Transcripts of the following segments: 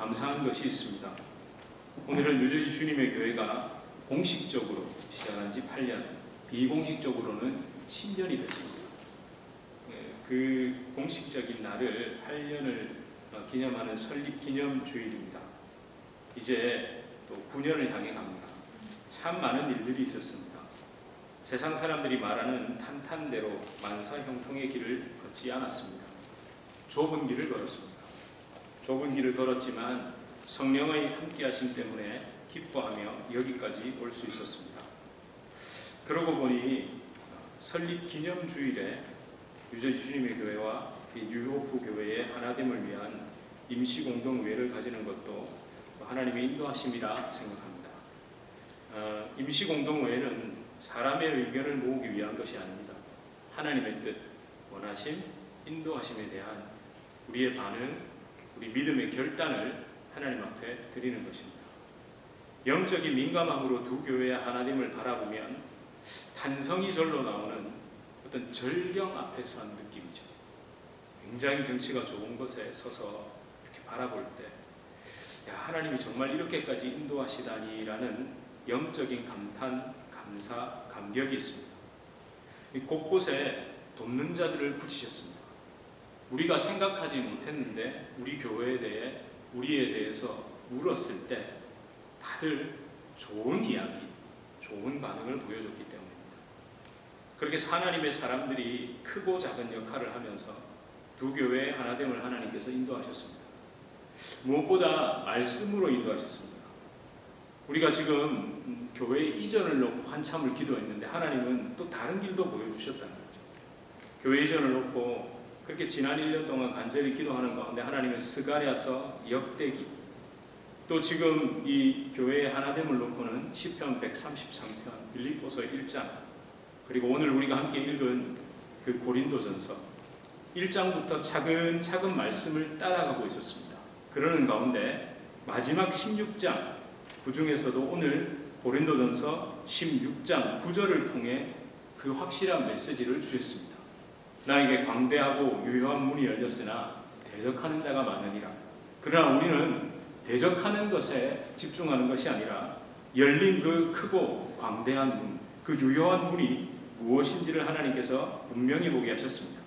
감사한 것이 있습니다. 오늘은 뉴저지 주님의 교회가 공식적으로 시작한 지 8년, 비공식적으로는 10년이 됐습니다. 그 공식적인 날을 8년을 기념하는 설립 기념 주일입니다. 이제 또 9년을 향해 갑니다. 참 많은 일들이 있었습니다. 세상 사람들이 말하는 탄탄대로 만사 형통의 길을 걷지 않았습니다. 좁은 길을 걸었습니다. 좁은 길을 걸었지만 성령의 함께하심 때문에 기뻐하며 여기까지 올 수 있었습니다. 그러고 보니 설립 기념 주일에 뉴저지 주님의 교회와 뉴호프 교회의 하나됨을 위한 임시 공동회를 가지는 것도 하나님의 인도하심이라 생각합니다. 임시 공동회는 사람의 의견을 모으기 위한 것이 아닙니다. 하나님의 뜻, 원하심, 인도하심에 대한 우리의 반응, 우리 믿음의 결단을 하나님 앞에 드리는 것입니다. 영적인 민감함으로 두 교회의 하나됨을 바라보면 탄성이 절로 나오는 어떤 절경 앞에 선 느낌이죠. 굉장히 경치가 좋은 곳에 서서 이렇게 바라볼 때, 야, 하나님이 정말 이렇게까지 인도하시다니라는 영적인 감탄, 감사, 감격이 있습니다. 곳곳에 돕는 자들을 붙이셨습니다. 우리가 생각하지 못했는데 우리 교회에 대해, 우리에 대해서 물었을 때 다들 좋은 이야기, 좋은 반응을 보여줬기 때문입니다. 그렇게 하나님의 사람들이 크고 작은 역할을 하면서 두 교회의 하나됨을 하나님께서 인도하셨습니다. 무엇보다 말씀으로 인도하셨습니다. 우리가 지금 교회 이전을 놓고 한참을 기도했는데 하나님은 또 다른 길도 보여주셨다는 거죠. 교회 이전을 놓고 그렇게 지난 1년 동안 간절히 기도하는 가운데 하나님은 스가랴서 역대기, 또 지금 이 교회의 하나됨을 놓고는 시편 133편, 빌립보서 1장, 그리고 오늘 우리가 함께 읽은 그 고린도전서 1장부터 차근차근 말씀을 따라가고 있었습니다. 그러는 가운데 마지막 16장, 그 중에서도 오늘 고린도전서 16장 9절을 통해 그 확실한 메시지를 주셨습니다. 나에게 광대하고 유효한 문이 열렸으나 대적하는 자가 많으니라. 그러나 우리는 대적하는 것에 집중하는 것이 아니라 열린 그 크고 광대한 문, 그 유효한 문이 무엇인지를 하나님께서 분명히 보게 하셨습니다.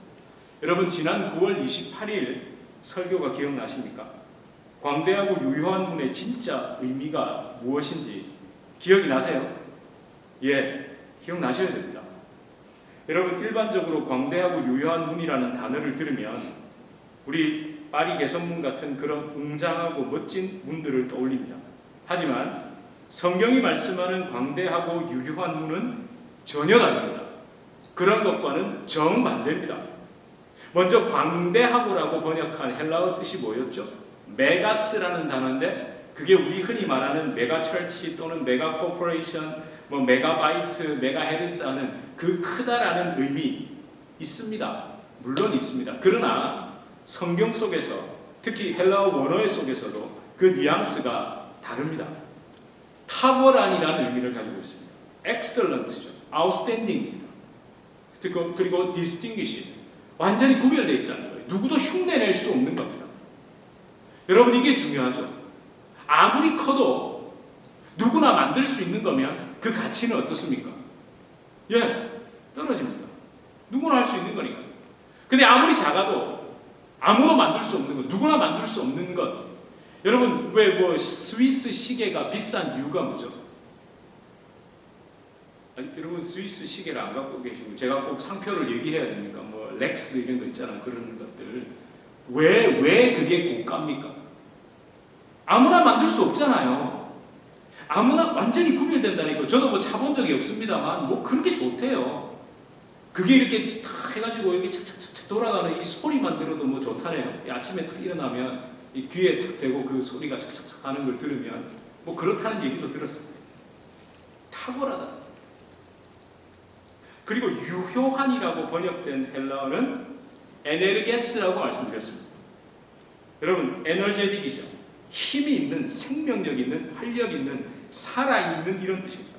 여러분, 지난 9월 28일 설교가 기억나십니까? 광대하고 유효한 문의 진짜 의미가 무엇인지 기억이 나세요? 예, 기억나셔야 됩니다. 여러분, 일반적으로 광대하고 유효한 문이라는 단어를 들으면 우리 파리 개선문 같은 그런 웅장하고 멋진 문들을 떠올립니다. 하지만 성경이 말씀하는 광대하고 유효한 문은 전혀 다릅니다. 그런 것과는 정반대입니다. 먼저 광대하고라고 번역한 헬라어 뜻이 뭐였죠? 메가스라는 단어인데 그게 우리 흔히 말하는 메가철치 또는 메가코퍼레이션, 메가바이트, 메가헤르츠 하는 그 크다라는 의미 있습니다. 물론 있습니다. 그러나 성경 속에서 특히 헬라어 원어의 속에서도 그 뉘앙스가 다릅니다. 탁월한이라는 의미를 가지고 있습니다. excellent죠. outstanding입니다. 그리고 distinguished, 완전히 구별되어 있다는 거예요. 누구도 흉내낼 수 없는 겁니다. 여러분, 이게 중요하죠. 아무리 커도 누구나 만들 수 있는 거면 그 가치는 어떻습니까? 예, 떨어집니다. 누구나 할 수 있는 거니까. 근데 아무리 작아도 아무도 만들 수 없는 것, 누구나 만들 수 없는 것. 여러분, 왜 스위스 시계가 비싼 이유가 뭐죠? 아니, 여러분, 스위스 시계를 안 갖고 계시고 제가 꼭 상표를 얘기해야 됩니까? 렉스 이런 거 있잖아. 그런 것들. 왜 그게 고가입니까? 아무나 만들 수 없잖아요. 아무나 완전히 구별된다니까. 저도 차 본 적이 없습니다만 그렇게 좋대요. 그게 이렇게 탁 해가지고 이렇게 착착착 돌아가는 이 소리만 들어도 좋다네요. 아침에 탁 일어나면 이 귀에 탁 대고 그 소리가 착착착 하는 걸 들으면 그렇다는 얘기도 들었습니다. 탁월하다. 그리고 유효한이라고 번역된 헬라어는 에네르게스라고 말씀드렸습니다. 여러분, 에너제틱이죠. 힘이 있는, 생명력 있는, 활력 있는, 살아있는 이런 뜻입니다.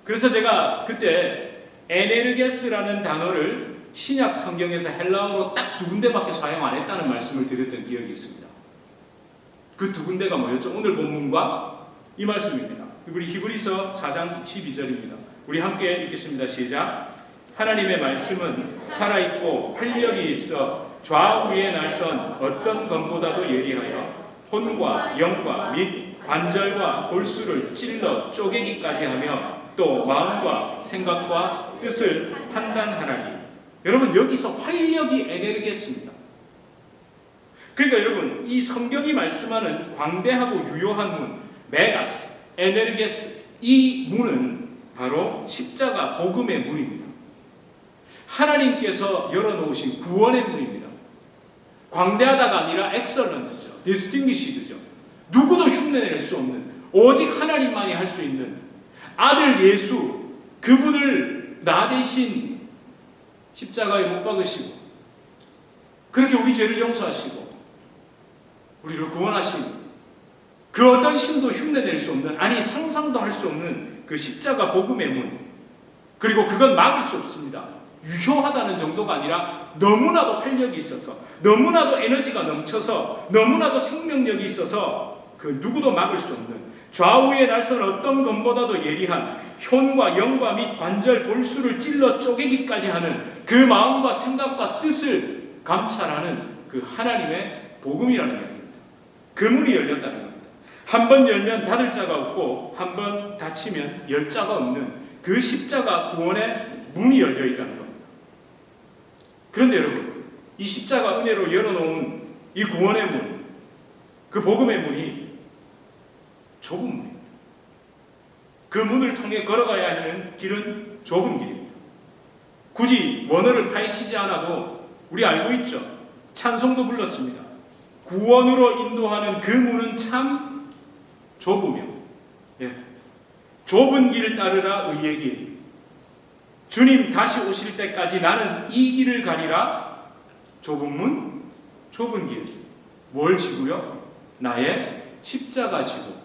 그래서 제가 그때 에네르게스라는 단어를 신약 성경에서 헬라어로 딱 2군데밖에 사용 안 했다는 말씀을 드렸던 기억이 있습니다. 그 두 군데가 뭐였죠? 오늘 본문과 이 말씀입니다. 우리 히브리서 4장 12절입니다. 우리 함께 읽겠습니다. 시작. 하나님의 말씀은 살아있고 활력이 있어 좌우의 날선 어떤 검보다도 예리하여 혼과 영과 및 관절과 골수를 찔러 쪼개기까지 하며 또 마음과 생각과 뜻을 판단하나니. 여러분, 여기서 활력이 에네르게스입니다. 그러니까 여러분, 이 성경이 말씀하는 광대하고 유효한 문, 메가스, 에네르게스, 이 문은 바로 십자가 복음의 문입니다. 하나님께서 열어놓으신 구원의 문입니다. 광대하다가 아니라 엑설런트죠. 디스팅기시드죠. 누구도 흉내낼 수 없는, 오직 하나님만이 할 수 있는 아들 예수, 그분을 나 대신 십자가에 못 박으시고 그렇게 우리 죄를 용서하시고 우리를 구원하신 그 어떤 신도 흉내낼 수 없는, 아니 상상도 할 수 없는 그 십자가 복음의 문, 그리고 그건 막을 수 없습니다. 유효하다는 정도가 아니라 너무나도 활력이 있어서, 너무나도 에너지가 넘쳐서, 너무나도 생명력이 있어서 그 누구도 막을 수 없는, 좌우의 날선 어떤 검보다도 예리한 혈과 영과 및 관절 골수를 찔러 쪼개기까지 하는 그 마음과 생각과 뜻을 감찰하는 그 하나님의 복음이라는 얘기입니다. 그 문이 열렸다는 겁니다. 한 번 열면 닫을 자가 없고 한 번 닫히면 열 자가 없는 그 십자가 구원의 문이 열려 있다는 겁니다. 그런데 여러분, 이 십자가 은혜로 열어놓은 이 구원의 문, 그 복음의 문이 좁은 문입니다. 그 문을 통해 걸어가야 하는 길은 좁은 길입니다. 굳이 원어를 파헤치지 않아도 우리 알고 있죠. 찬송도 불렀습니다. 구원으로 인도하는 그 문은 참 좁으며, 좁은 길 따르라 의의 길. 주님 다시 오실 때까지 나는 이 길을 가리라. 좁은 문, 좁은 길. 뭘 지고요? 나의 십자가 지고.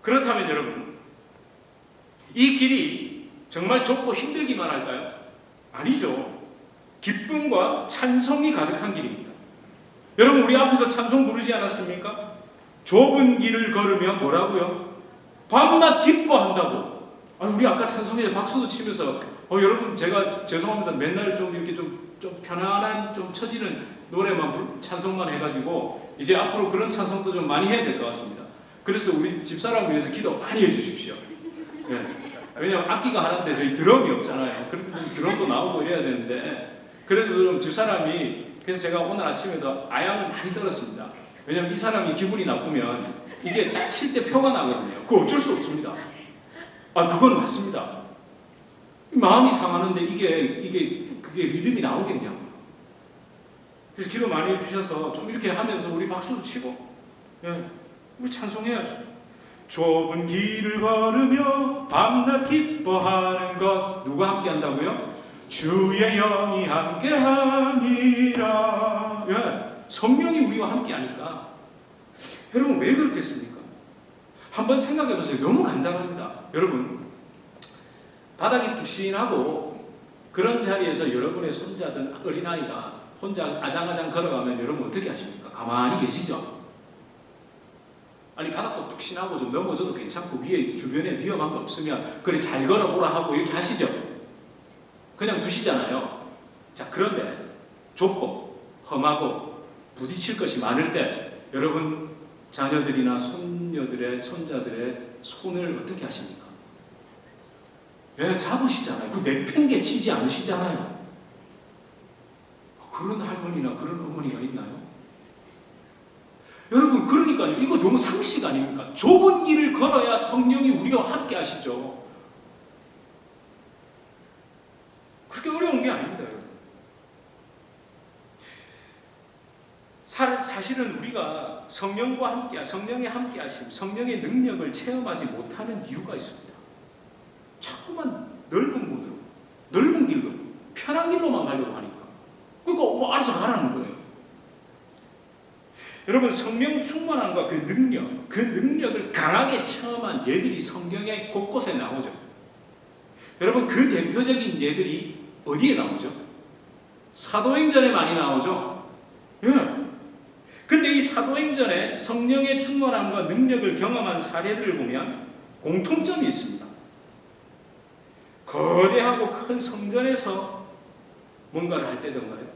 그렇다면 여러분, 이 길이 정말 좁고 힘들기만 할까요? 아니죠. 기쁨과 찬송이 가득한 길입니다. 여러분, 우리 앞에서 찬송 부르지 않았습니까? 좁은 길을 걸으며 뭐라고요? 밤낮 기뻐한다고. 우리 아까 찬송에 박수도 치면서 여러분, 제가 죄송합니다. 맨날 좀 이렇게 좀 편안한 좀 처지는 노래만 찬송만 해가지고 이제 앞으로 그런 찬송도 좀 많이 해야 될 것 같습니다. 그래서 우리 집사람을 위해서 기도 많이 해주십시오. 왜냐하면 악기가 하나인데 저희 드럼이 없잖아요. 그래도 드럼도 나오고 이래야 되는데, 그래도 좀 집사람이, 그래서 제가 오늘 아침에도 아양을 많이 떨었습니다. 왜냐하면 이 사람이 기분이 나쁘면 이게 딱 칠 때 표가 나거든요. 그거 어쩔 수 없습니다. 그건 맞습니다. 마음이 상하는데 그게 리듬이 나오겠냐고. 그래서 기도 많이 해주셔서 좀 이렇게 하면서 우리 박수도 치고, 우리 찬송해야죠. 좁은 길을 걸으며 밤낮 기뻐하는 것. 누가 함께 한다고요? 주의 영이 함께 함이라. 성령이 우리와 함께 하니까. 여러분, 왜 그렇겠습니까? 한번 생각해 보세요. 너무 간단합니다. 여러분, 바닥이 푹신하고 그런 자리에서 여러분의 손자든 어린아이가 혼자 아장아장 걸어가면 여러분 어떻게 하십니까? 가만히 계시죠? 아니, 바닥도 푹신하고 좀 넘어져도 괜찮고 위에 주변에 위험한 거 없으면 그래 잘 걸어보라 하고 이렇게 하시죠? 그냥 두시잖아요. 자, 그런데 좁고 험하고 부딪힐 것이 많을 때 여러분 자녀들이나 손녀들의 손자들의 손을 어떻게 하십니까? 잡으시잖아요. 그 내팽개 치지 않으시잖아요. 그런 할머니나 그런 어머니가 있나요? 여러분, 그러니까요, 이거 너무 상식 아닙니까? 좁은 길을 걸어야 성령이 우리와 함께 하시죠. 그렇게 어려운 게 아닙니다, 여러분. 사실은 우리가 성령과 함께, 성령의 함께 하심, 성령의 능력을 체험하지 못하는 이유가 있습니다. 자꾸만 넓은 문으로, 넓은 길로, 편한 길로만 가려고 하니까. 그러니까 알아서 가라는 거예요. 여러분, 성령 충만함과 그 능력을 강하게 체험한 예들이 성경의 곳곳에 나오죠. 여러분, 그 대표적인 예들이 어디에 나오죠? 사도행전에 많이 나오죠. 그들이 사도행전에 성령의 충만함과 능력을 경험한 사례들을 보면 공통점이 있습니다. 거대하고 큰 성전에서 뭔가를 할 때던가요,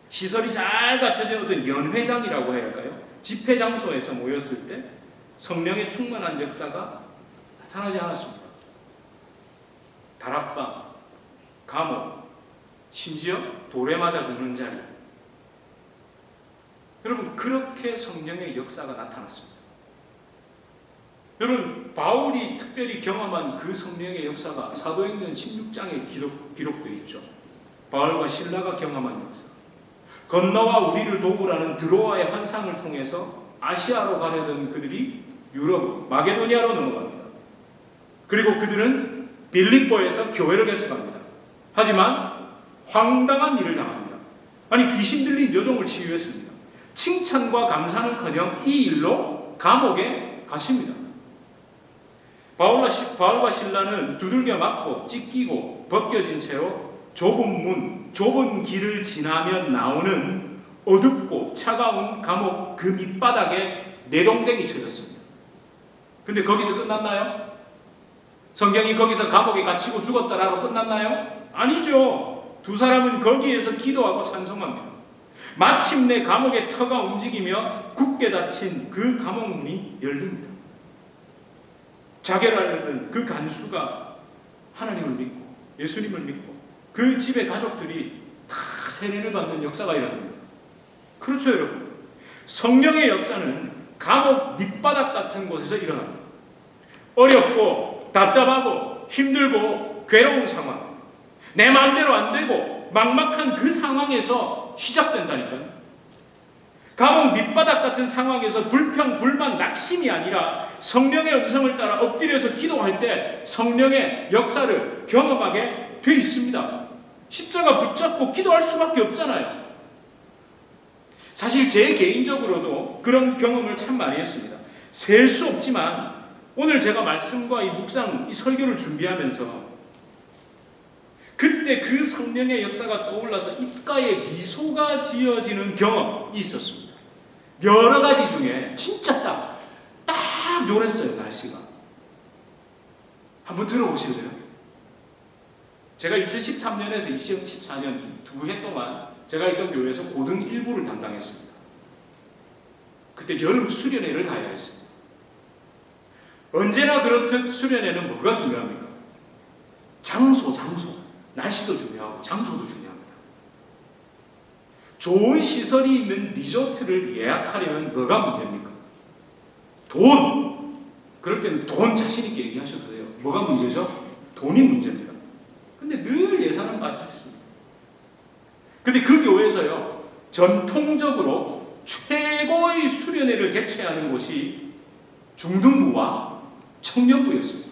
시설이 잘 갖춰진 어떤 연회장이라고 해야 할까요? 집회 장소에서 모였을 때 성령의 충만한 역사가 나타나지 않았습니다. 다락방, 감옥, 심지어 돌에 맞아 죽는 자리. 여러분, 그렇게 성령의 역사가 나타났습니다. 여러분, 바울이 특별히 경험한 그 성령의 역사가 사도행전 16장에 기록되어 있죠. 바울과 실라가 경험한 역사. 건너와 우리를 도우라는 드로아의 환상을 통해서 아시아로 가려던 그들이 유럽, 마게도니아로 넘어갑니다. 그리고 그들은 빌립보에서 교회를 개척합니다. 하지만 황당한 일을 당합니다. 아니, 귀신 들린 여종을 치유했습니다. 칭찬과 감사는커녕 이 일로 감옥에 갇힙니다. 바울과 실라는 두들겨 맞고 찢기고 벗겨진 채로 좁은 문, 좁은 길을 지나면 나오는 어둡고 차가운 감옥 그 밑바닥에 내동댕이 쳐졌습니다. 근데 거기서 끝났나요? 성경이 거기서 감옥에 갇히고 죽었다라고 끝났나요? 아니죠. 두 사람은 거기에서 기도하고 찬송합니다. 마침내 감옥의 터가 움직이며 굳게 닫힌 그 감옥 문이 열립니다. 자결을 하려던 그 간수가 하나님을 믿고 예수님을 믿고 그 집의 가족들이 다 세례를 받는 역사가 일어납니다. 그렇죠, 여러분. 성령의 역사는 감옥 밑바닥 같은 곳에서 일어납니다. 어렵고 답답하고 힘들고 괴로운 상황, 내 마음대로 안 되고 막막한 그 상황에서 시작된다니까요. 감옥 밑바닥 같은 상황에서 불평, 불만, 낙심이 아니라 성령의 음성을 따라 엎드려서 기도할 때 성령의 역사를 경험하게 돼 있습니다. 십자가 붙잡고 기도할 수밖에 없잖아요. 사실 제 개인적으로도 그런 경험을 참 많이 했습니다. 셀 수 없지만 오늘 제가 말씀과 이 묵상, 이 설교를 준비하면서 그때 그 성령의 역사가 떠올라서 입가에 미소가 지어지는 경험이 있었습니다. 여러 가지 중에 진짜 딱 요랬어요, 날씨가. 한번 들어보실래요? 제가 2013년에서 2014년 2해 동안 제가 있던 교회에서 고등 1부를 담당했습니다. 그때 여름 수련회를 가야 했습니다. 언제나 그렇듯 수련회는 뭐가 중요합니까? 장소. 날씨도 중요하고 장소도 중요합니다. 좋은 시설이 있는 리조트를 예약하려면 뭐가 문제입니까? 돈. 그럴 때는 돈 자신 있게 얘기하셔도 돼요. 뭐가 문제죠? 돈이 문제입니다. 근데 늘 예산은 빠졌습니다. 근데 그 교회에서요, 전통적으로 최고의 수련회를 개최하는 곳이 중등부와 청년부였습니다.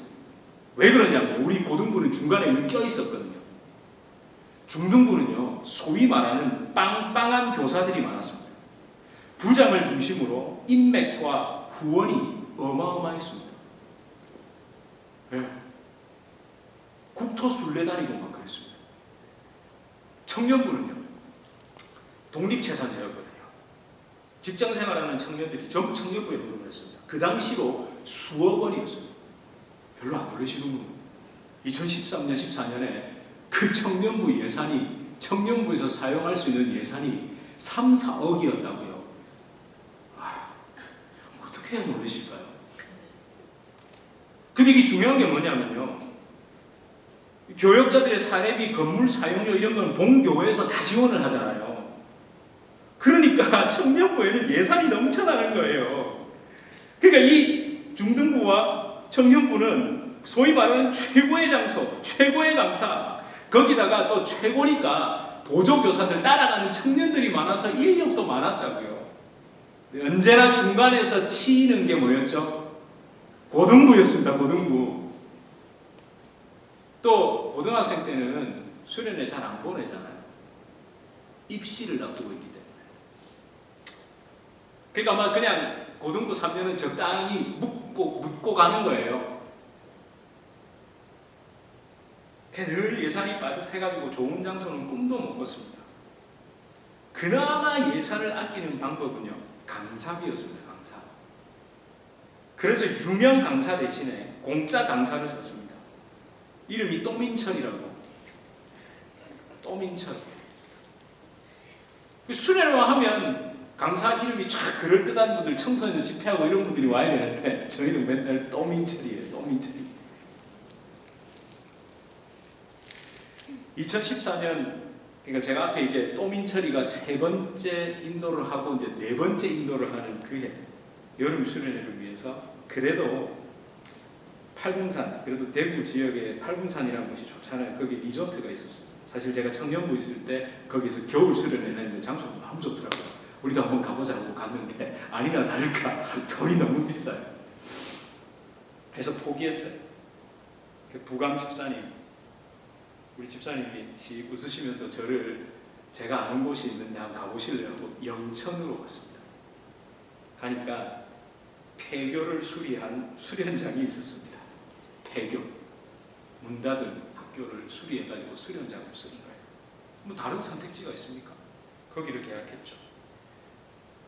왜 그러냐면 우리 고등부는 중간에 껴 있었거든요. 중등부는요, 소위 말하는 빵빵한 교사들이 많았습니다. 부장을 중심으로 인맥과 후원이 어마어마했습니다. 네. 국토 순례다니고 막 그랬습니다. 청년부는요, 독립채산제였거든요. 직장생활하는 청년들이 전부 청년부에 등록을 했습니다. 그 당시로 수억 원이었습니다. 별로 안 놀라시는군요. 2013년, 14년에 그 청년부 예산이, 청년부에서 사용할 수 있는 예산이 3, 4억이었다고요. 어떻게 해야 놀라실까요? 근데 이게 중요한 게 뭐냐면요, 교역자들의 사례비, 건물 사용료 이런 건 본교회에서 다 지원을 하잖아요. 그러니까 청년부에는 예산이 넘쳐나는 거예요. 그러니까 이 중등부와 청년부는 소위 말하는 최고의 장소, 최고의 강사, 거기다가 또 최고니까 보조교사들 따라가는 청년들이 많아서 인력도 많았다고요. 언제나 중간에서 치이는 게 뭐였죠? 고등부였습니다. 고등부. 또 고등학생 때는 수련회 잘 안 보내잖아요. 입시를 앞두고 있기 때문에. 그러니까 아마 그냥 고등부 3년은 적당히 묻고 가는 거예요. 늘 예산이 빠듯해가지고 좋은 장소는 꿈도 못 꿨습니다. 그나마 예산을 아끼는 방법은요, 강사비였습니다. 강사. 그래서 유명 강사 대신에 공짜 강사를 썼습니다. 이름이 또민철이라고. 또민철. 수련회 하면 강사 이름이 쫙 그럴듯한 분들, 청소년 집회하고 이런 분들이 와야 되는데 저희는 맨날 또민철이에요. 또민철이. 2014년, 그러니까 제가 앞에 이제 또민철이가 3번째 인도를 하고 이제 4번째 인도를 하는 그해 여름 수련회를 위해서 그래도 팔공산, 그래도 대구 지역에 팔공산이라는 곳이 좋잖아요. 거기 리조트가 있었어요. 사실 제가 청년부 있을 때 거기서 겨울 수련회를 했는데 장소가 너무 좋더라고요. 우리도 한번 가보자고 갔는데 아니나 다를까 돈이 너무 비싸요. 그래서 포기했어요. 부감 집사님, 우리 집사님이 웃으시면서 저를 제가 아는 곳이 있는데 한번 가보실래요? 하고 영천으로 갔습니다. 가니까 폐교를 수리한 수련장이 있었습니다. 폐교. 문 닫은 학교를 수리해가지고 수련장을 쓰는 거예요. 뭐 다른 선택지가 있습니까? 거기를 계약했죠.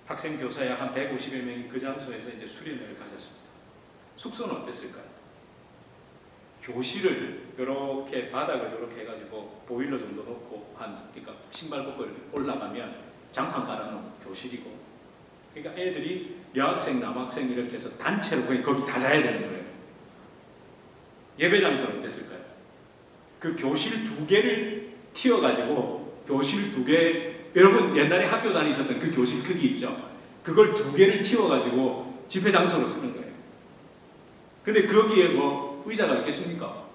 학생 교사 약 한 150여 명이 그 장소에서 이제 수련회를 가졌습니다. 숙소는 어땠을까요? 교실을 이렇게 바닥을 이렇게 해가지고 보일러 정도 놓고 그러니까 신발 벗고 이렇게 올라가면 장판 깔아놓은 교실이고, 그러니까 애들이 여학생, 남학생 이렇게 해서 단체로 거기 다 자야 되는 거예요. 예배 장소는 어땠을까요? 그 교실 2개를 튀어가지고 교실 2개, 여러분 옛날에 학교 다니셨던 그 교실 크기 있죠? 그걸 2개를 튀어가지고 집회 장소로 쓰는 거예요. 근데 거기에 뭐 의자가 있겠습니까?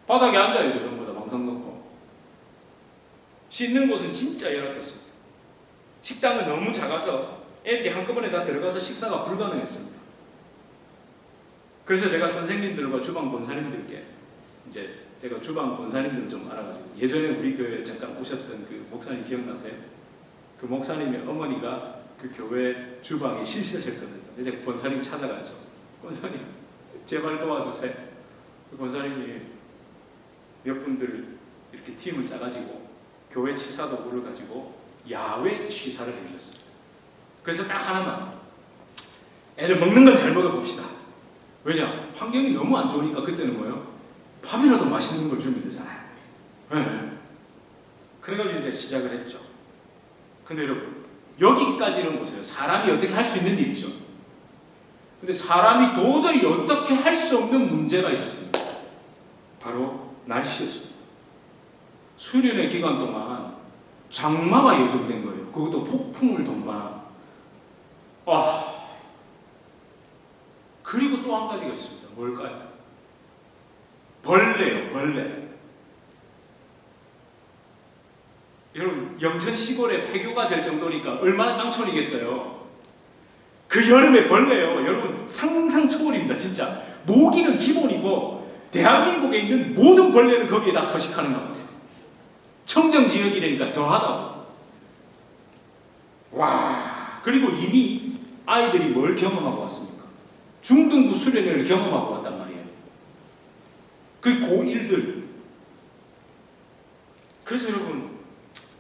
바닥에 앉아야죠. 전부 다 방석 놓고. 씻는 곳은 진짜 열악했습니다. 식당은 너무 작아서 애들이 한꺼번에 다 들어가서 식사가 불가능했습니다. 그래서 제가 선생님들과 주방 권사님들께 이제 제가 주방 권사님들을 좀 알아가지고, 예전에 우리 교회에 잠깐 오셨던 그 목사님 기억나세요? 그 목사님의 어머니가 그 교회 주방에 실세셨거든요. 이제 권사님 찾아가죠. 권사님 제발 도와주세요. 그 권사님이 몇 분들 이렇게 팀을 짜가지고 교회 치사 도구를 가지고 야외 취사를 해주셨습니다. 그래서 딱 하나만, 애들 먹는 건 잘 먹어봅시다. 왜냐? 환경이 너무 안 좋으니까 그때는 뭐예요? 밥이라도 맛있는 걸 주면 되잖아요. 네. 그래가지고 이제 시작을 했죠. 근데 여러분, 여기까지는 보세요. 사람이 어떻게 할 수 있는 일이죠. 근데 사람이 도저히 어떻게 할 수 없는 문제가 있었습니다. 바로 날씨였습니다. 수련회 기간 동안 장마가 예정된 거예요. 그것도 폭풍을 동반한. 그리고 또 한 가지가 있습니다. 뭘까요? 벌레요, 벌레. 여러분, 영천 시골에 폐교가 될 정도니까 얼마나 깡촌이겠어요. 그 여름에 벌레요. 여러분, 상상 초월입니다. 진짜. 모기는 기본이고 대한민국에 있는 모든 벌레는 거기에 다 서식하는 것 같아요. 청정지역이라니까 더하다고. 와, 그리고 이미 아이들이 뭘 경험하고 왔습니까? 중등부 수련회를 경험하고 왔단 말이에요. 그 고1들. 그래서 여러분,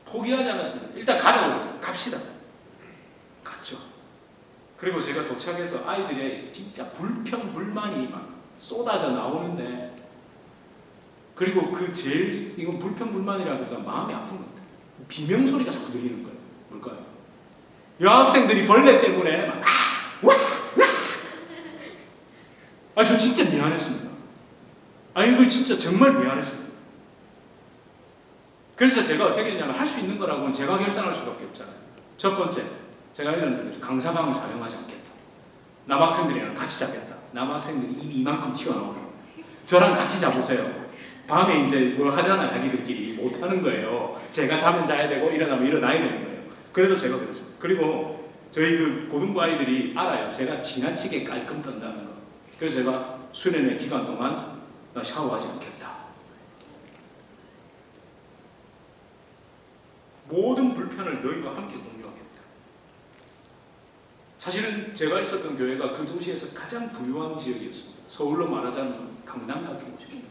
포기하지 않았습니다. 일단 가자고 했어요. 갑시다. 갔죠. 그리고 제가 도착해서 아이들의 진짜 불평불만이 막 쏟아져 나오는데, 그리고 그 제일, 이건 불평불만이라기보다 마음이 아픈 겁니다. 비명소리가 자꾸 들리는 거예요. 뭘까요? 여학생들이 벌레 때문에 막 저 진짜 미안했습니다. 이거 진짜 정말 미안했습니다. 그래서 제가 어떻게 했냐면, 할 수 있는 거라고는 제가 결단할 수밖에 없잖아요. 첫 번째, 제가 이랬는데 강사방을 사용하지 않겠다. 남학생들이랑 같이 자겠다. 남학생들이 입이 이만큼 튀어나오더라고요. 저랑 같이 자보세요. 밤에 이제 뭘 하잖아. 자기들끼리 못하는 거예요. 제가 자면 자야 되고 일어나면 일어나야 되는 거예요. 그래도 제가 그랬습니다. 그리고 저희 그 고등부 아이들이 알아요. 제가 지나치게 깔끔 떤다는 거. 그래서 제가 수련회 기간 동안 나 샤워하지 않겠다. 모든 불편을 너희와 함께 공유하겠다. 사실은 제가 있었던 교회가 그 도시에서 가장 부유한 지역이었습니다. 서울로 말하자면 강남 같은 곳입니다.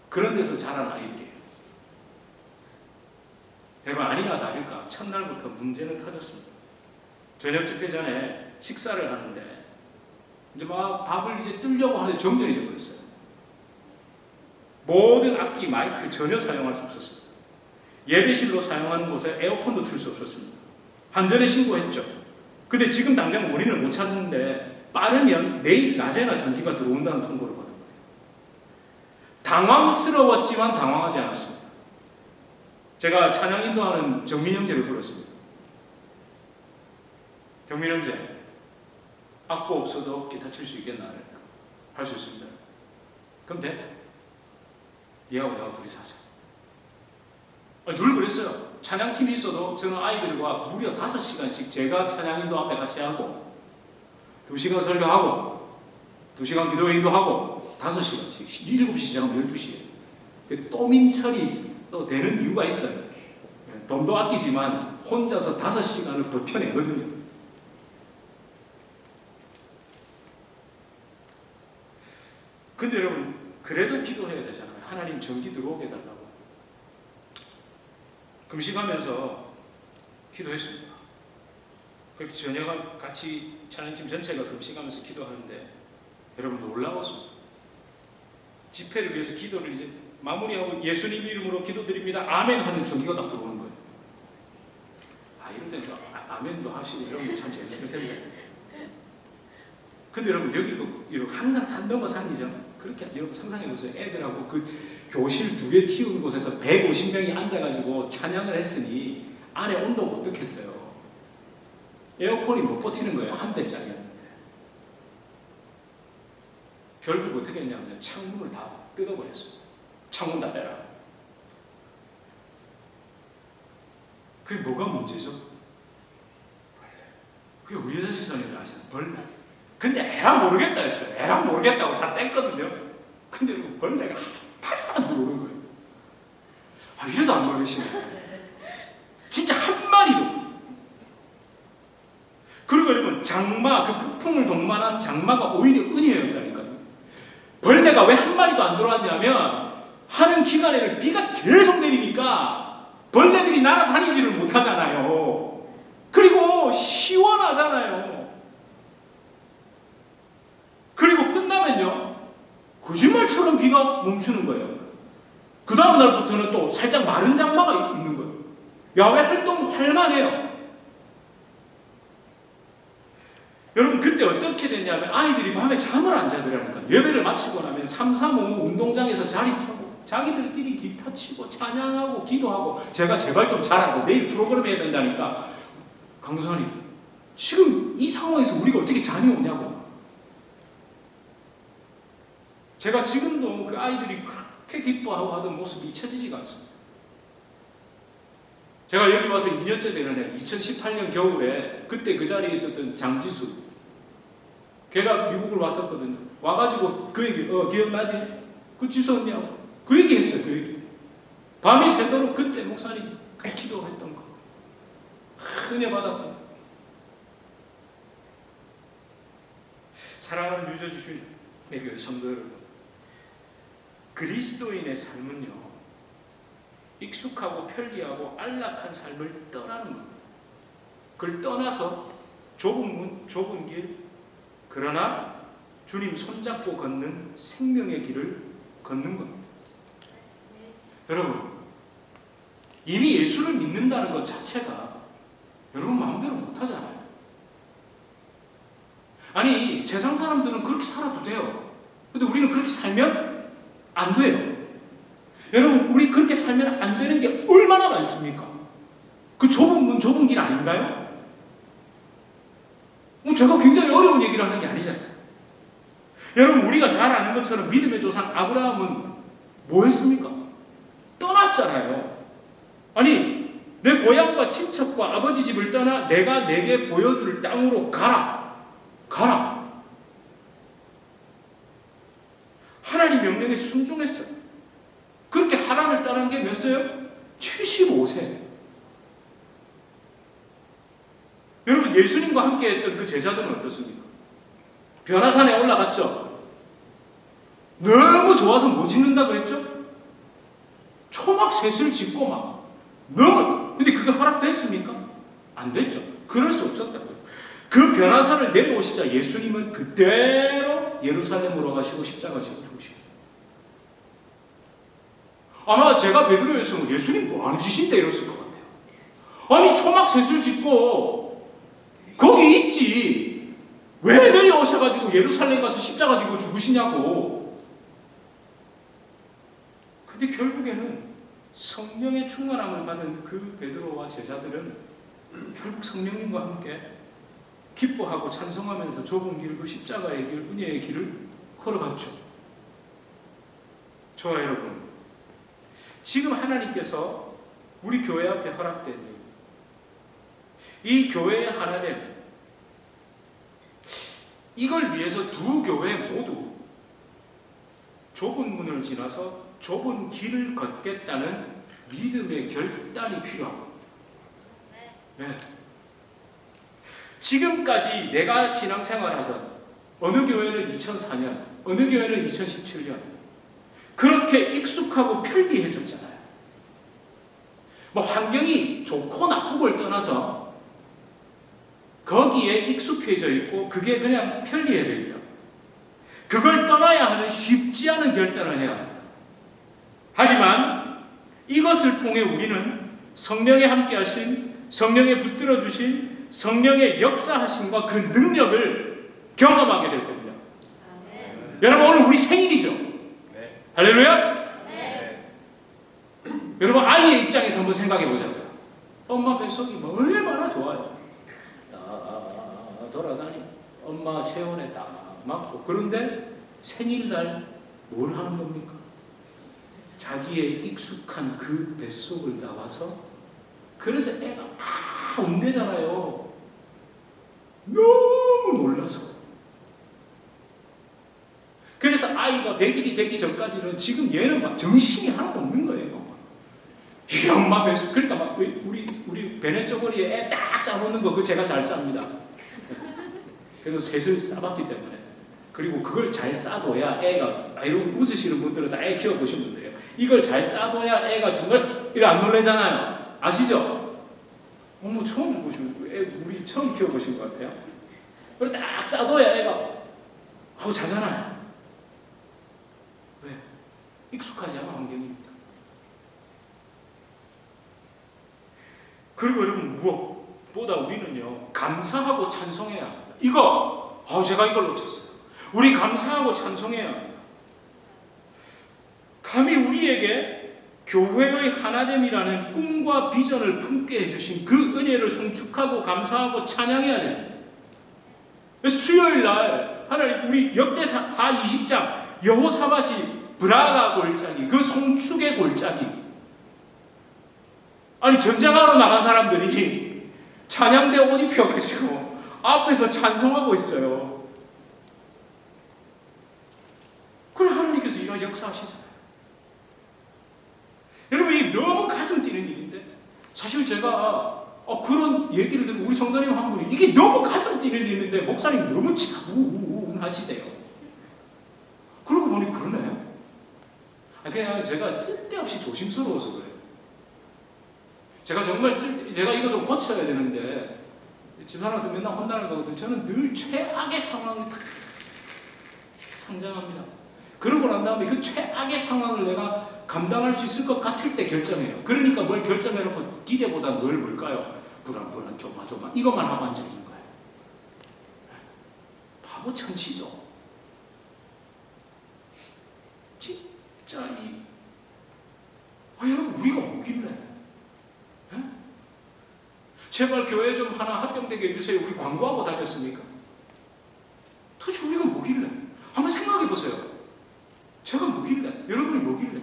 그런 데서 자란 아이들이에요. 여러분, 아니나 다를까 첫날부터 문제는 터졌습니다. 저녁 집회 전에 식사를 하는데 이제 막 밥을 이제 뜨려고 하는데 정전이 되어버렸어요. 모든 악기, 마이크 전혀 사용할 수 없었습니다. 예배실로 사용하는 곳에 에어컨도 틀 수 없었습니다. 한전에 신고했죠. 근데 지금 당장 원인을 못 찾는데 빠르면 내일 낮에나 전기가 들어온다는 통보를 받은 거예요. 당황스러웠지만 당황하지 않았습니다. 제가 찬양 인도하는 정민 형제를 불렀습니다. 정민 형제, 악보 없어도 기타 칠 수 있겠나? 할 수 있습니다. 그럼 돼? 얘하고 내가 둘이 사자. 늘 그랬어요. 찬양팀이 있어도 저는 아이들과 무려 5시간씩 제가 찬양 인도 앞에 같이 하고 2시간 설교하고 2시간 기도 인도하고 5시간씩 7시 시작하면 12시에 또민철이 또 되는 이유가 있어요. 돈도 아끼지만 혼자서 5시간을 버텨내거든요. 근데 여러분, 그래도 기도해야 되잖아요. 하나님 전기 들어오게 해달라고. 금식하면서 기도했습니다. 그렇게 저녁 같이 찬양팀 전체가 금식하면서 기도하는데 여러분 놀라웠습니다. 집회를 위해서 기도를 이제 마무리하고 예수님 이름으로 기도드립니다. 아멘 하는 전기가 딱 들어오는 거예요. 이럴 때는 아멘도 하시고 이러면 참 재밌을 텐데. 근데 여러분 여기 항상 산 넘어 산이죠. 그렇게 여러분 상상해 보세요. 애들하고 그 교실 2개 튀운 곳에서 150명이 앉아가지고 찬양을 했으니 안에 온도가 어떻겠어요? 에어컨이 못 버티는 거예요. 한 대짜리였는데. 결국 어떻게 했냐면 창문을 다 뜯어버렸어요. 창문 다 빼라. 그게 뭐가 문제죠? 그게 우리 여자 시선이 아시는 벌레. 근데 에라 모르겠다 했어요. 에라 모르겠다고 다 뗐거든요. 근데 벌레가 한 마리도 안 들어오는 거예요. 이래도 안 놀라시네. 진짜 한 마리도. 그리고 여러분 장마, 그 폭풍을 동반한 장마가 오히려 은혜였다니까요. 벌레가 왜 한 마리도 안 들어왔냐면 하는 기간에는 비가 계속 내리니까 벌레들이 날아다니지를 못하잖아요. 그리고 시원하잖아요. 그리고 끝나면요 거짓말처럼 비가 멈추는 거예요. 그 다음 날부터는 또 살짝 마른 장마가 있는 거예요. 야외 활동 활만해요. 여러분 그때 어떻게 됐냐면 아이들이 밤에 잠을 안 자더라니까. 예배를 마치고 나면 335 운동장에서 자리 펴고 자기들끼리 기타 치고 찬양하고 기도하고 제가 제발 좀 잘하고 내일 프로그램 해야 된다니까. 강도사님 지금 이 상황에서 우리가 어떻게 잠이 오냐고. 제가 지금도 그 아이들이 그렇게 기뻐하고 하던 모습이 잊혀지지가 않습니다. 제가 여기 와서 2년째 되는 해 2018년 겨울에 그때 그 자리에 있었던 장지수 걔가 미국을 왔었거든요. 와가지고 그 얘기 기억나지? 그 지수 언니하고 그 얘기 했어요. 그 얘기 밤이 새도록 그때 목사님 그 기도했던 거 은혜 받았던 거. 사랑하는 유저주신 내 교회 성도 여러분, 그리스도인의 삶은요 익숙하고 편리하고 안락한 삶을 떠나는 겁니다. 그걸 떠나서 좁은 문, 좁은 길, 그러나 주님 손잡고 걷는 생명의 길을 걷는 겁니다. 여러분 이미 예수를 믿는다는 것 자체가 여러분 마음대로 못하잖아요. 아니 세상 사람들은 그렇게 살아도 돼요. 근데 우리는 그렇게 살면 안 돼요. 여러분 우리 그렇게 살면 안 되는 게 얼마나 많습니까? 그 좁은 문 좁은 길 아닌가요? 제가 굉장히 어려운 얘기를 하는 게 아니잖아요. 여러분 우리가 잘 아는 것처럼 믿음의 조상 아브라함은 뭐 했습니까? 떠났잖아요. 아니 내 고향과 친척과 아버지 집을 떠나 내가 내게 보여줄 땅으로 가라. 하나님 명령에 순종했어요. 그렇게 하나님을 떠난 게 몇 세요? 75세. 여러분 예수님과 함께 했던 그 제자들은 어떻습니까? 변화산에 올라갔죠. 너무 좋아서 뭐 짓는다 그랬죠? 초막셋을 짓고 막 너무. 근데 그게 허락됐습니까? 안 됐죠. 그럴 수 없었다고요. 그 변화산을 내려오시자 예수님은 그대로 예루살렘으로 가시고 십자가 지고 죽으시고. 아마 제가 베드로였으면 예수님 뭐 하는 짓인데 이랬을 것 같아요. 아니 초막셋을 짓고 거기 있지 왜 내려오셔가지고 예루살렘 가서 십자가 지고 죽으시냐고. 근데 결국에는 성령의 충만함을 받은 그 베드로와 제자들은 결국 성령님과 함께 기뻐하고 찬송하면서 좁은 길, 그 십자가의 길, 은혜의 길을 걸어갔죠. 저와 여러분, 지금 하나님께서 우리 교회 앞에 허락된 이 교회의 하나됨, 이걸 위해서 두 교회 모두 좁은 문을 지나서 좁은 길을 걷겠다는 믿음의 결단이 필요합니다. 네. 지금까지 내가 신앙생활하던 어느 교회는 2004년, 어느 교회는 2017년 그렇게 익숙하고 편리해졌잖아요. 뭐 환경이 좋고 나쁘고를 떠나서 거기에 익숙해져 있고 그게 그냥 편리해져 있다. 그걸 떠나야 하는 쉽지 않은 결단을 해야 합니다. 하지만 이것을 통해 우리는 성령에 함께 하신, 성령에 붙들어 주신 성령의 역사하심과 그 능력을 경험하게 될 겁니다. 아멘. 여러분 오늘 우리 생일이죠? 네. 할렐루야? 네. 여러분 아이의 입장에서 한번 생각해 보자고요. 엄마 뱃속이 뭐 얼마나 좋아요. 돌아다니 엄마 체온에 딱 맞고. 그런데 생일날 뭘 하는 겁니까? 자기의 익숙한 그 뱃속을 나와서 그래서 애가 막 운대잖아요. 너무 놀라서. 그래서 아이가 100일이 되기 전까지는 지금 얘는 막 정신이 하나도 없는 거예요. 이 엄마 뱃속. 그러니까 막 우리 베네 쪼거리에 애 딱 싸놓는 거 그거 제가 잘 쌉니다. 그래서 셋을 싸봤기 때문에. 그리고 그걸 잘 싸둬야 애가, 이런 웃으시는 분들은 다 애 키워보신 분들이에요. 이걸 잘 싸둬야 애가 중간에 이래 안 놀래잖아요. 아시죠? 어머 처음 보시는 거예요. 우리 처음 키워보신 것 같아요. 그걸 딱 싸둬야 애가 하고 자잖아요. 왜? 익숙하지 않은 환경입니다. 그리고 여러분 무엇보다 우리는요 감사하고 찬송해야 합니다. 이거 제가 이걸 놓쳤어요. 우리 감사하고 찬송해야 합니다. 감히 우리에게 교회의 하나됨이라는 꿈과 비전을 품게 해주신 그 은혜를 송축하고 감사하고 찬양해야 됩니다. 수요일 날 하나님 우리 역대하 20장 여호사밧이 브라가 골짜기, 그 송축의 골짜기. 아니 전쟁하러 나간 사람들이 찬양대 옷 입혀가지고 앞에서 찬송하고 있어요. 그래 하나님께서 이런 역사하시잖아요. 여러분 이게 너무 가슴 뛰는 일인데 사실 제가 그런 얘기를 듣고 우리 성도님 한 분이 이게 너무 가슴 뛰는 일인데 목사님 너무 차분하시대요. 그러고 보니 그러네요. 그냥 제가 쓸데없이 조심스러워서 그래요. 제가 정말 제가 이거 좀 고쳐야 되는데 집사람한테 맨날 혼나는 거거든요. 저는 늘 최악의 상황을 다 상상합니다. 그러고 난 다음에 그 최악의 상황을 내가 감당할 수 있을 것 같을 때 결정해요. 그러니까 뭘 결정해놓고 기대보다 뭘 뭘까요? 불안불안 조마조마 이것만 하고 앉아있는 거예요. 바보 천치죠. 진짜 여러분 우리가 뭐길래? 제발 교회 좀 하나 합병되게 해주세요. 우리 광고하고 다녔습니까? 도대체 우리가 뭐길래? 한번 생각해 보세요. 제가 뭐길래? 여러분이 뭐길래?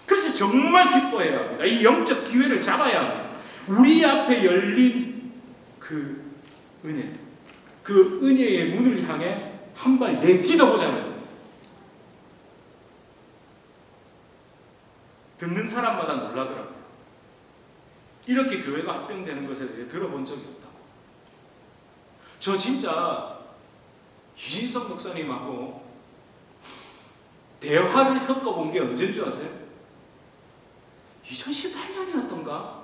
그래서 정말 기뻐해야 합니다. 이 영적 기회를 잡아야 합니다. 우리 앞에 열린 그 은혜, 그 은혜의 문을 향해 한 발 내딛어 보자는 듣는 사람마다 놀라더라고요. 이렇게 교회가 합병되는 것에 대해 들어본 적이 없다고. 저 진짜 이진석 목사님하고 대화를 섞어본 게 언제인 줄 아세요? 2018년이었던가?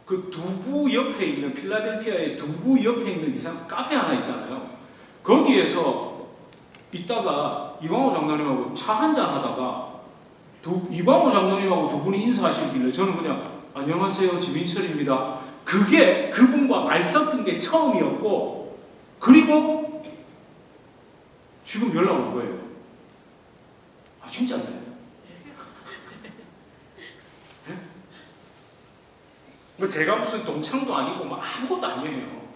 그 두부 옆에 있는 필라델피아의 두부 옆에 있는 이상 카페 하나 있잖아요. 거기에서 있다가 이광호 장로님하고 차 한잔 하다가 이광호 장로님하고 두 분이 인사하시길래 저는 그냥 안녕하세요 지민철입니다. 그게 그분과 말 섞은 게 처음이었고, 그리고 지금 연락 온 거예요. 아 진짜인데? 뭐 제가 무슨 동창도 아니고 뭐 아무것도 아니에요.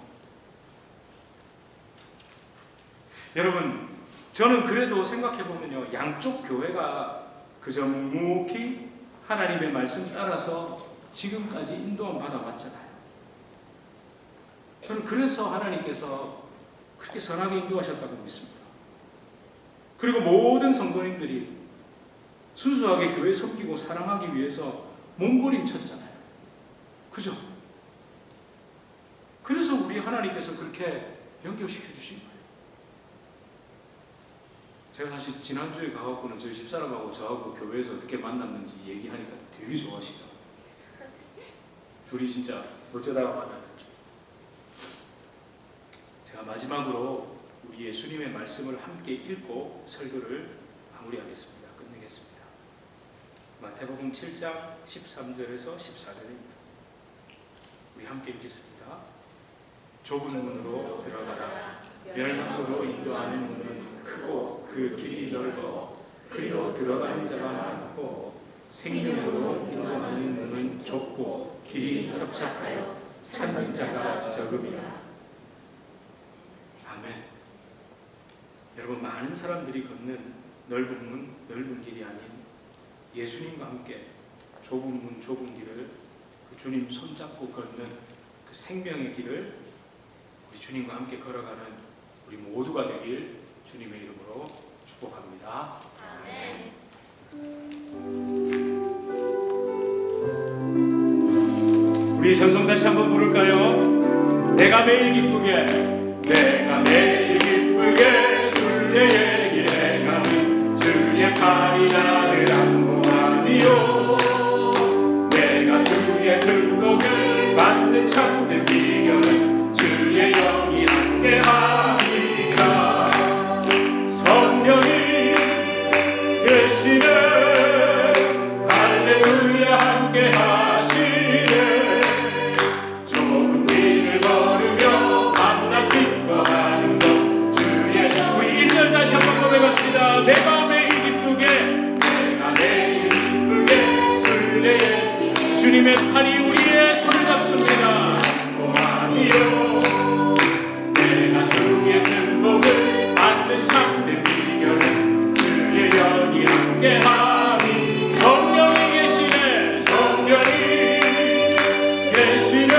여러분, 저는 그래도 생각해보면요, 양쪽 교회가 그저 묵묵히 하나님의 말씀 따라서 지금까지 인도함 받아왔잖아요. 저는 그래서 하나님께서 그렇게 선하게 인도하셨다고 믿습니다. 그리고 모든 성도님들이 순수하게 교회 섬기고 사랑하기 위해서 몸부림쳤잖아요. 그죠? 그래서 우리 하나님께서 그렇게 연결시켜 주신 거예요. 제가 사실 지난주에 가갖고는 저희 집사람하고 저하고 교회에서 어떻게 만났는지 얘기하니까 되게 좋아하시죠. 둘이 진짜 어쩌다가 만났는지. 제가 마지막으로 우리 예수님의 말씀을 함께 읽고 설교를 마무리하겠습니다. 끝내겠습니다. 마태복음 7장 13절에서 14절입니다. 우리 함께 읽겠습니다. 좁은 문으로 들어가라. 멸망으로 인도하는 문은 크고 그 길이 넓어 그리로 들어가는 자가 많고, 생명으로 인도하는 문은 좁고 길이 협착하여 찾는 자가 적음이라. 아멘. 여러분, 많은 사람들이 걷는 넓은 문, 넓은 길이 아닌 예수님과 함께 좁은 문, 좁은 길을, 그 주님 손잡고 걷는 그 생명의 길을 우리 주님과 함께 걸어가는 우리 모두가 되길 주님의 이름으로 축복합니다. 아멘. 우리 전송 다시 한번 부를까요? 내가 매일 기쁘게, 내가 매일 기쁘게 순례의 길 행하는 주의 팔이 나를 안보하니요. 내가 주의 등복을 받는 참된 비결은 주의 영이 함께하니라. 성령이 계시네, 할렐루야 함께하시네. 좁은 길을 걸으며 만나 기뻐하는 것 주의. 우리 1절 다시 한번 고백합시다. 내가 매일 기쁘게, 내가 매일 기쁘게 순례의 주님의 팔이 우리의 손을 잡습니다. 고하니요. 내가 주의 등복을 받는 참된 비결은 주의 영이 함께하니. 성령이 계시네, 성령이 계시네,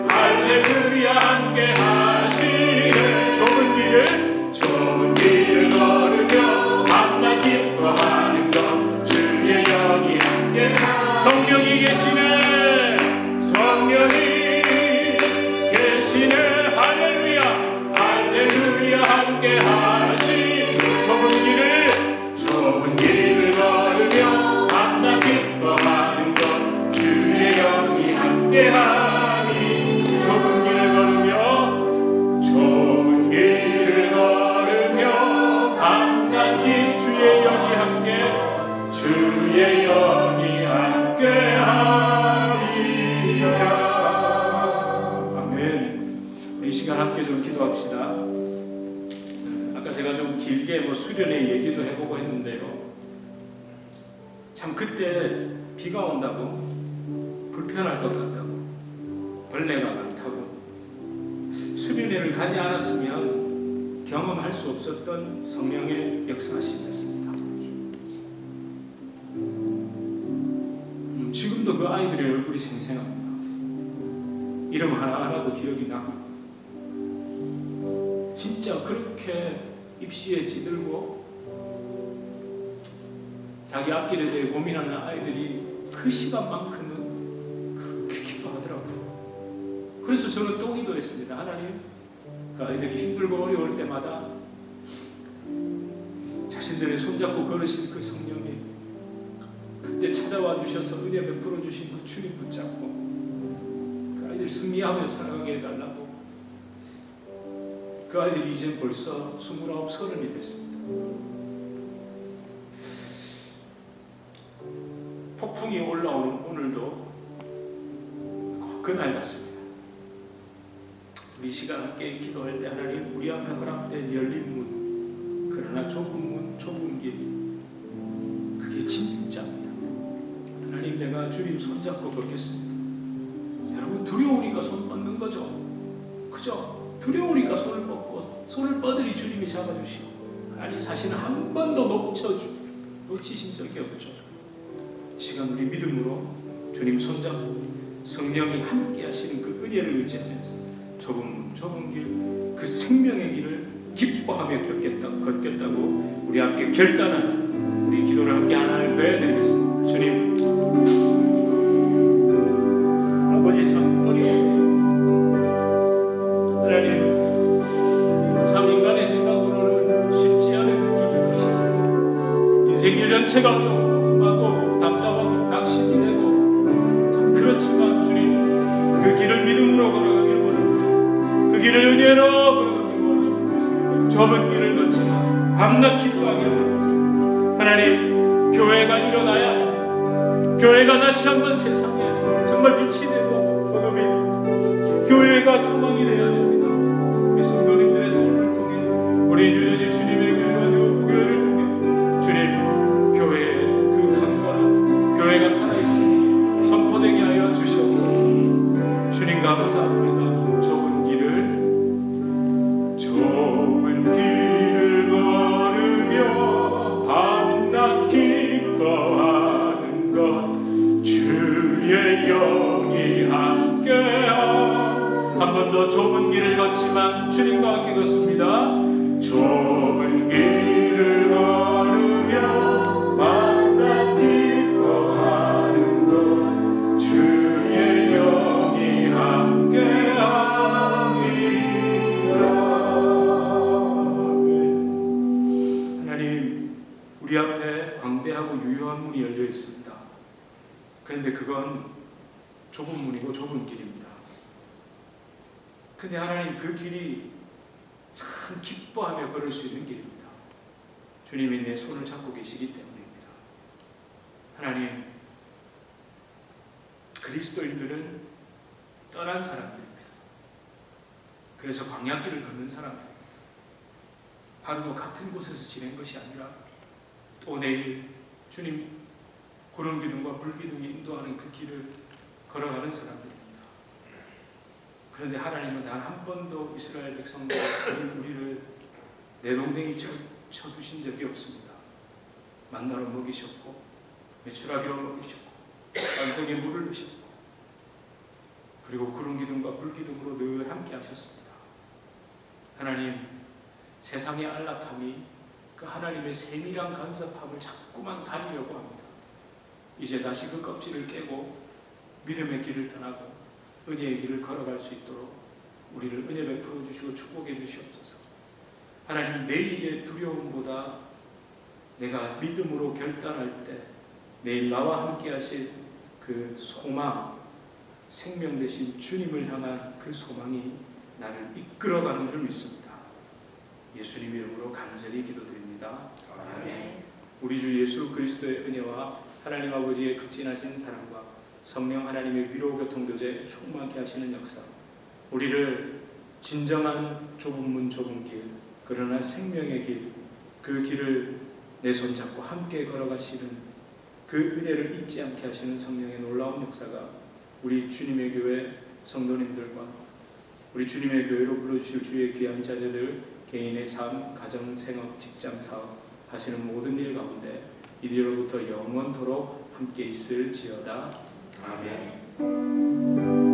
할렐루야 함께하시네. 좁은 길을 걸으며 만나 기뻐하는 것 주의 영이 함께하니. 성령이 계시네, 성령이 계시네, 할렐루야 할렐루야 함께하시네. 좁은 길을 걸으며 만나 기뻐하는 것 주의 영이 함께하니. 좁은 길을 걸으며 만나 길 주의 영이 함께, 주의 영이 함께하리라. 아멘. 이 시간 함께 좀 기도합시다. 아까 제가 좀 길게 수련회 얘기도 해보고 했는데요, 참 그때 비가 온다고, 불편할 것 같다고, 벌레가 많다고, 수련회를 가지 않았으면 경험할 수 없었던 성령의 역사하심이었습니다. 지금도 그 아이들의 얼굴이 생생합니다. 이름 하나하나도 기억이 나고, 진짜 그렇게 입시에 찌들고 자기 앞길에 대해 고민하는 아이들이 그 시간만큼은 그렇게 기뻐하더라고요. 그래서 저는 또 기도했습니다. 하나님, 그 아이들이 힘들고 어려울 때마다 자신들의 손잡고 걸으신 그 성령이 그때 찾아와 주셔서 은혜 베풀어 주신 그 주님 붙잡고 아이들이 승리하며 살아가게 해달라고. 그 아이들이 이제 벌써 29, 30이 됐습니다. 폭풍이 올라오는 오늘도 그날 같습니다. 우리 시간 함께 기도할 때 하나님 우리 앞에 허락된 열린 문, 그러나 좁은 문, 좁은 길, 그게 진짜입니다. 하나님 내가 주님 손잡고 걷겠습니다. 여러분 두려우니까 손 뻗는 거죠. 그죠? 두려우니까 손을 뻗고 손을 뻗으니 주님이 잡아주시고, 아니 사실은 한 번도 놓치신 적이 없죠. 이 시간 우리 믿음으로 주님 손잡고 성령이 함께 하시는 그 은혜를 의지하면서 좁은 길, 그 생명의 길을 기뻐하며 걷겠다고 우리 함께 결단하는 우리 기도를 함께 하나님 배워드리겠습니다. 주님, 아버지 참 어려워. 하나님, 참 인간의 생각으로는 쉽지 않은 길일 것입니다. 인생 길 전체가 어려워하고 답답하고 낙심이 되고 참 그렇지만 주님, 그 길을 믿음으로 걸어가길 원합니다. 그 길을 은혜로 걸어가길 원합니다. 좁은 길을 거치며 밤낮 기도하길 원합니다. 하나님, 교회가 일어나야, 교회가 다시 한번 세상에 정말 빛이 되고 복음이 되고 교회가 소망이 되어야 됩니다. 우리 성도님들의 삶을 통해, 우리 뉴저지 주님의 교회와 교회를 통해 주님, 교회의 그 강건함, 교회가 살아있으니 선포되게 하여 주시옵소서. 주님 감사합니다. 좁은 길을 걸으며 밤낮 기뻐하는 것, 주의 영이 함께하. 한 번 더 좁은 길을 걷지만 주님과 함께 걷습니다. 좁은 길을 걸으며 밤낮 기뻐하는 것, 주의 영이 함께하리라. 하나님, 우리 앞에 광대하고 유효한 문이 열려 있습니다. 그런데 그건 좁은 문이고 좁은 길입니다. 근데 하나님, 그 길이 참 기뻐하며 걸을 수 있는 길입니다. 주님이 내 손을 잡고 계시기 때문입니다. 하나님, 그리스도인들은 떠난 사람들입니다. 그래서 광야길을 걷는 사람들입니다. 하루도 같은 곳에서 지낸 것이 아니라 또 내일 주님 구름 기둥과 불 기둥이 인도하는 그 길을 걸어가는 사람들입니다. 그런데 하나님은 단 한 번도 이스라엘 백성들 우리를 내동댕이 쳐두신 적이 없습니다. 만나로 먹이셨고 메추라기로 먹이셨고 반석에 물을 넣으셨고, 그리고 구름 기둥과 불 기둥으로 늘 함께 하셨습니다. 하나님, 세상의 안락함이 그 하나님의 세밀한 간섭함을 자꾸만 가리려고 합니다. 이제 다시 그 껍질을 깨고 믿음의 길을 떠나고 은혜의 길을 걸어갈 수 있도록 우리를 은혜 베풀어 주시고 축복해 주시옵소서. 하나님, 내일의 두려움보다 내가 믿음으로 결단할 때 내일 나와 함께 하실 그 소망, 생명 되신 주님을 향한 그 소망이 나를 이끌어가는 줄 믿습니다. 예수님 이름으로 간절히 기도드립니다. 아멘. 우리 주 예수 그리스도의 은혜와 하나님 아버지의 극진하신 사랑과 성령 하나님의 위로 교통교제 충만케 하시는 역사, 우리를 진정한 좁은 문 좁은 길, 그러나 생명의 길, 그 길을 내 손잡고 함께 걸어가시는 그 은혜를 잊지 않게 하시는 성령의 놀라운 역사가 우리 주님의 교회 성도님들과 우리 주님의 교회로 불러주실 주의 귀한 자녀들 개인의 삶, 가정, 생업, 직장, 사업 하시는 모든 일 가운데 이리로부터 영원토록 함께 있을지어다. 아멘.